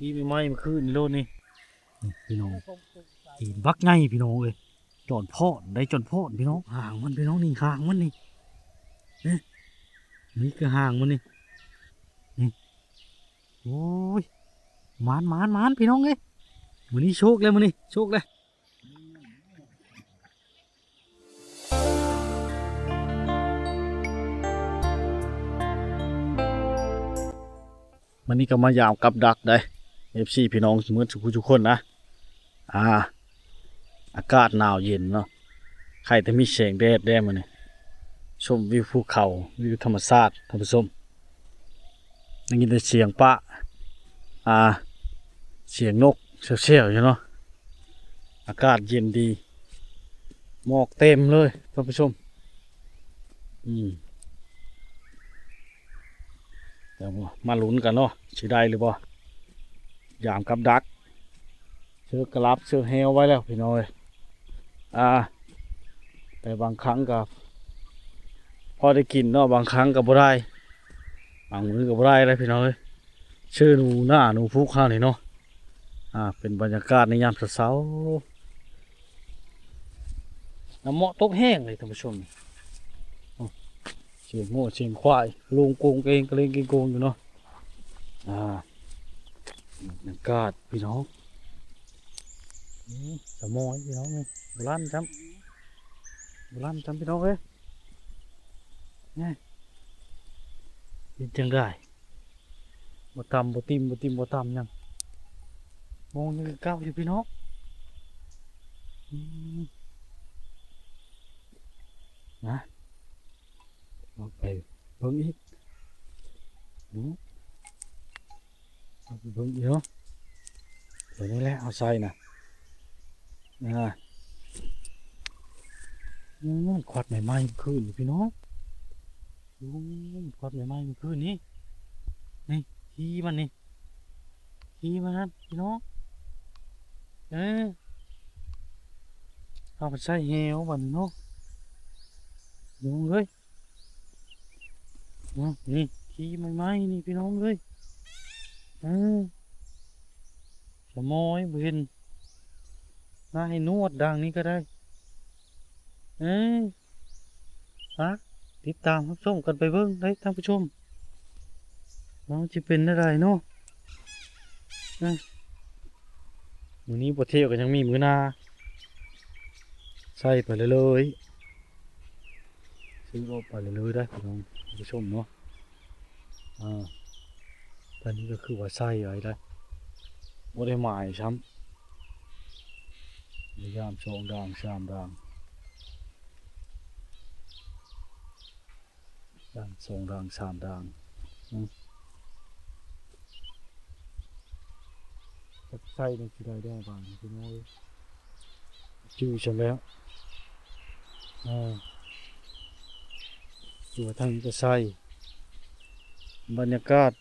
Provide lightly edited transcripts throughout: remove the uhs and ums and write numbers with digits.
ที่ไม่ไหม้มันขึ้นโลดนี่พี่น้องตีนบักไงพี่น้องเลยจอนพ่อได้จอนพ่อพี่น้องห่างมันพี่น้องนี่ห่างมันนี่นี่คือห่างมันนี่โอ้ยมานพี่น้องเลยมือนี้โชคเลยมือนี้โชคเลยมันนี่ก็มายามกับดักได้FC พี่น้องเมื่อทุกคนนะอากาศหนาวเย็นเนาะใครแต่มีแสงแดดได้มาเนี่ยชมวิวภูเขาวิวธรรมชาติท่านผู้ชมได้ยินแต่เสียงปะเสียงนกเสียวๆอยู่เนาะอากาศเย็นดีหมอกเต็มเลยท่านผู้ชมเดี๋ยวมาลุ้นกันเนาะสิได้หรือเปล่ายามกับดักเชือกกระลับเชือกเฮลไว้แล้วพี่น้อยแต่บางครั้งกับพอได้กินเนาะบางครั้งกับบ่ได้บางมื้อกับบ่ได้เลยพี่น้อยชื่อหนูหน้าหนูพุกข้าวนี่เนาะเป็นบรรยากาศในยามเช้าน้ำเหมาะตกแห้งเลยท่านผู้ชมเสียงโง่เสียงควายลุงโกงเองก็เล่นกินโกงอยู่เนาะบรรยากาศพี่น้องสมอยพี่น้องเลยโบราณจำพี่น้องเอ้ยนี่เป็นจังได้บ่ตำบ่ติมยังมองยังเก้าอยู่พี่น้องนะเอาไปเบิ่งอีกเอาไปเบิ่งอีกเนาะเดี๋ยวนี้แหละเอาใส่นะขวดใหม่ๆขึ้นพี่น้องขวดใหม่ๆขึ้นนี่ขี้มันนี่ขี้มันนั่นพี่น้องเอาไปใส่เหวบันเนาะดูเลยนี่ขี้ใหม่ๆนี่พี่น้องเลยสมอยเห็นน่าให้นวดดังนี้ก็ได้ติดตามรับชมกันไปเบิ่งได้ท่านผู้ชมน้องจะเป็นอะไรเนาะมือนี้บทเที่ยวกันยังมีมือนาใส่ไปเลยซื้อเอาไปเลยได้พี่น้องผู้ชมเนาะตอนนี้ก็คือว่าใส่อะไรได้บ่ได้หมายช้ำพยายาม2 ด่าง 3 ด่าง2 ด่าง 3 ด่างใส่ในที่ใดได้บ้างพี่น้องจืดฉันแล้วอยู่ทางนี้ก็ใส่บรรยากาศ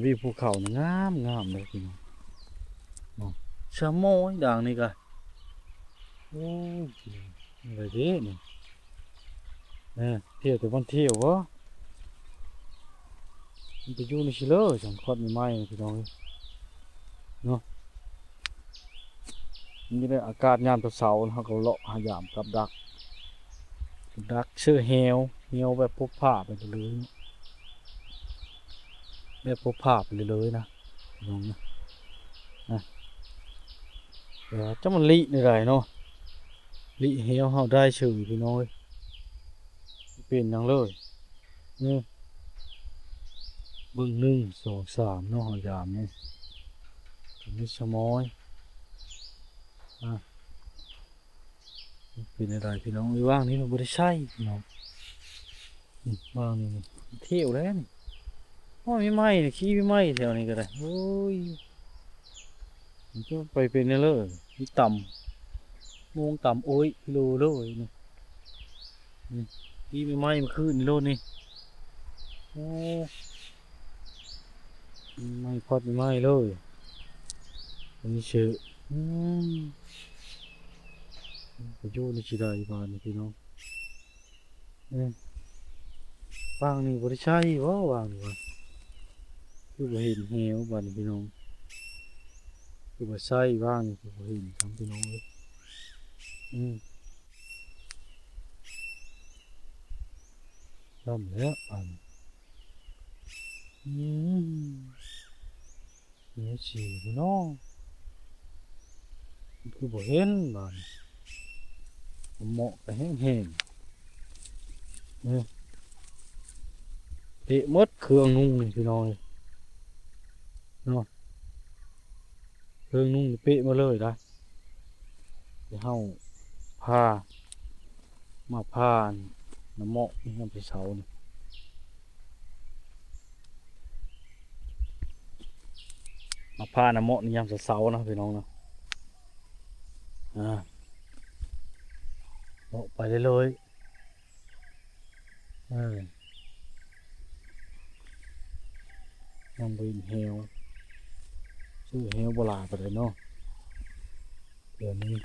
วิวภูเขางามเลยพี่น้องชะโมยด่างนี่ก็โอ้ยอะไรเด้นี่เที่ยวแต่วันเที่ยววะมันไปอยู่ในชิเลอร์จังคอดไม่ไหม้พี่น้องเนาะนี่ได้อากาศยามเช้าเขาก็เลาะหายามกับดักชื่อเฮลแบบพกผ้าไปเลยแบบพกผ้าไปเลยนะน้องนะเดี๋ยวจะมันลิในไรเนาะลิเฮลเขาได้ชื่อพี่น้องเป็นยังเลยนี่บึ้ง1 2 3เนาะหายามนี่นี่ชะมอยเป็นอะไรพี่น้องว่างนี้มันไม่ได้ใช่พี่น้องว่างนี่เที่ยวแล้วนี่ไม่ไหม้ขี้ไม่ไหม้แถวนี้ก็ได้โอ้ยมันจะไปเป็นอะไรนี่ต่ำมงต่ำโอ้ยกิโลเลยนี่ขี้ไม่ไหม้มันขึ้นโลนี่โอ้ไม่พอดไม่ไหม้เลยอันนี้เชื่อไปอยู่ในชีได้บ้านพี่น้องวางนี่บริชัยวะวางนี่วะคือเห็นเหวบ้านพี่น้อง คือว่าใช่บ้างนี่คือบ่เห็นทั้งพี่น้องเลยทำแล้วอืมเนี่ยสิพี่น้องคือบ่เห็นบ้านเหมาะไปแห้งๆเนี่ยเตะหมดเครื่องนุ่งนี่พี่น้องเลยเนาะเครื่องนุ่งนี่เป๊ะมาเลยนะเดี๋ยวเฮาผ้ามาผ้าน้ำเหมาะนี่น้ำไปเสานี่มาผ้าน้ำเหมาะนี่ยามเสาๆนะพี่น้องนะเหมาะไปเลยเออยังบ่เห็นแฮวซื้อแฮวบ่หลายปานใดเนาะเดี๋ยวนี้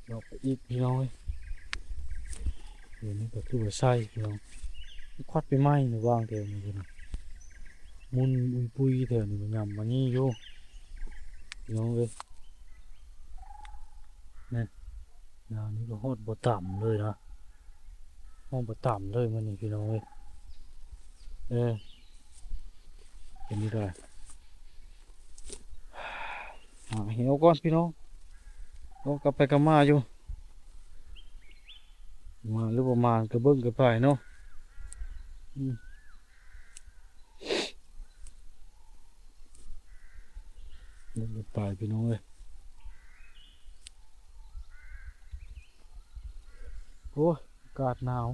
เราไปอีกพี่น้องเอ้ยเดี๋ยวนี้ก็คือว่าใส่พี่น้องควัดไปไหม้นี่วางแถวนี้พี่น้องมุนอุยปุยแถวนี้มันยำมานี่อยู่พี่น้องเอ้ยนั่นยาวนี้ก็ฮอดบ่ต่ำเลยนะฮอดบ่ต่ำเลยมันนี่พี่น้องเอ้ยเออเป็นนี่ได้หาเหวก่อนพี่น้องเรากลับไปกลับมาอยู่มาหรือประมาณกระเบิ้งกระไปเนาะเบิ้งกระไปพี่น้องเอ้ยโอ้ยอากาศหนาว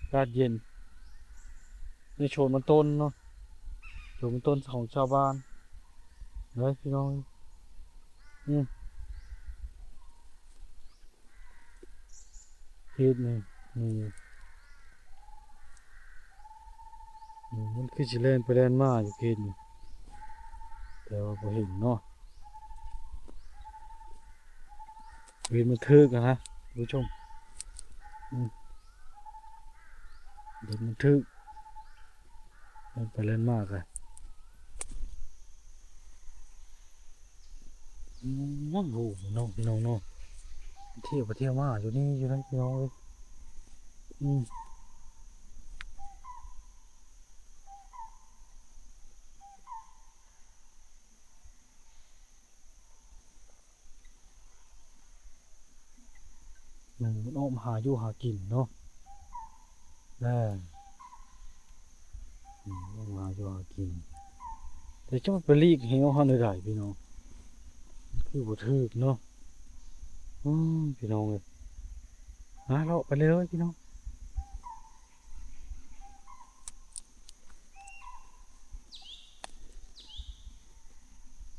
อากาศเย็นในโชนมันต้นเนาะโชนมันต้นของชาวบ้านเลยพี่น้องเฮ็ดนี่มันคือสิเล่นไปเล่นมาอยู่เฮ็ดนี่แต่ว่าบ่เห็นเนาะเห็นมันทึกอะนะผู้ชมเห็นมันทึกเล่นไปเล่นมากเลยมันโหน้องพี่น้องเนาะเที่ยวไปเที่ยวมาอยู่นี่อยู่นั่นพี่น้องเอ้ยมันออกมาหาอยู่หากินเนาะแน่ออกมาหาอยู่หากินแต่จะมันไปลีกเหวหันได้พี่น้องคือบ่ทึกเนาะพี่น้องเลยเราไปเลยพี่น้อง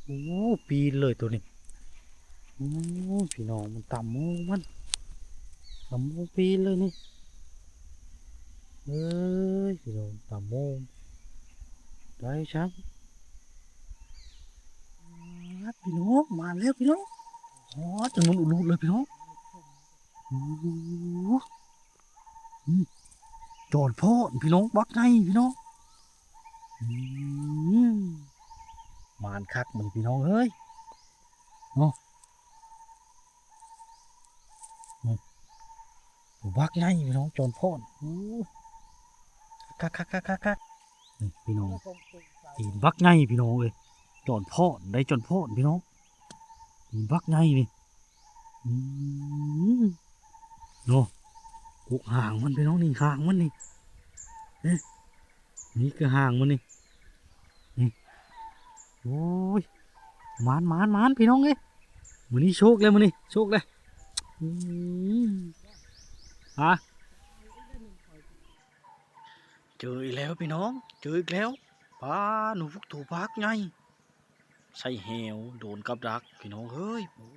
โอ้ปีนเลยตัวนี้โอ้พี่น้องมันต่ำมันต่ำปีนเลยนี่เอ้ยพี่น้องต่ำได้ช่างพี่น้องมาแล้วพี่น้องจนมันอุลุเลยพี่น้องจอดพ่อพี่น้องบักไงพี่น้องมานคักมันพี่น้องเอ้ยเนาะบักไงพี่น้องจอดพ่อคักพี่น้องตีนบักไงพี่น้องเอ้ยจอดพ่อได้จอดพ่อพี่น้องตีนบักไงนี่เนาะกุกห่างมันพี่น้องนี่ห่างมันนี่นี่คือห่างมันนี่โอ้ยมานพี่น้องเอ้ยมือนี้โชคเลยมือนี้โชคเลยฮะเจออีกแล้วพี่น้องเจออีกแล้วปลาหนูพุกตัวพักไงใส่เหวโดนกับดักพี่น้องเฮ้ยโอ้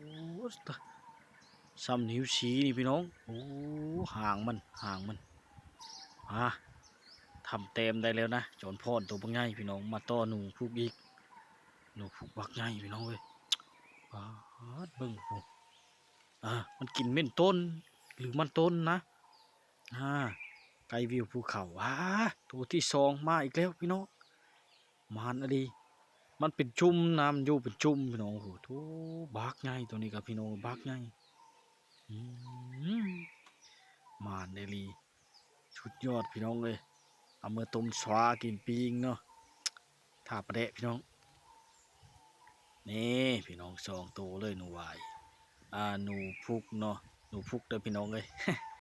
ซ้ำนิ้วชี้นี่พี่น้องโอ้ห่างมันทำเต็มได้แล้วนะจอนพ่อนตัวบักง่ายพี่น้องมาต้อหนูพุกอีกหนูพุกบักง่ายพี่น้องเว้ยเบิ่งผมมันกินเม่นต้นหรือมันต้นนะไกลวิวภูเขาตัวที่สองมาอีกแล้วพี่น้องมานอะดี มันเป็นจุ่มน้ำอยู่เป็นจุ่มพี่น้องโอ้โหทุบักใหญ่ตัวนี้ครับพี่น้องบักใหญ่อืมมานเดลีชุดยอดพี่น้องเลยเอามาต้มสวากินปิงเนาะถ้าประเดะพี่น้องนี่พี่น้อง2 ตัวเลยหนูวายหนูพุกเนาะหนูพุกเด้อพี่น้องเลย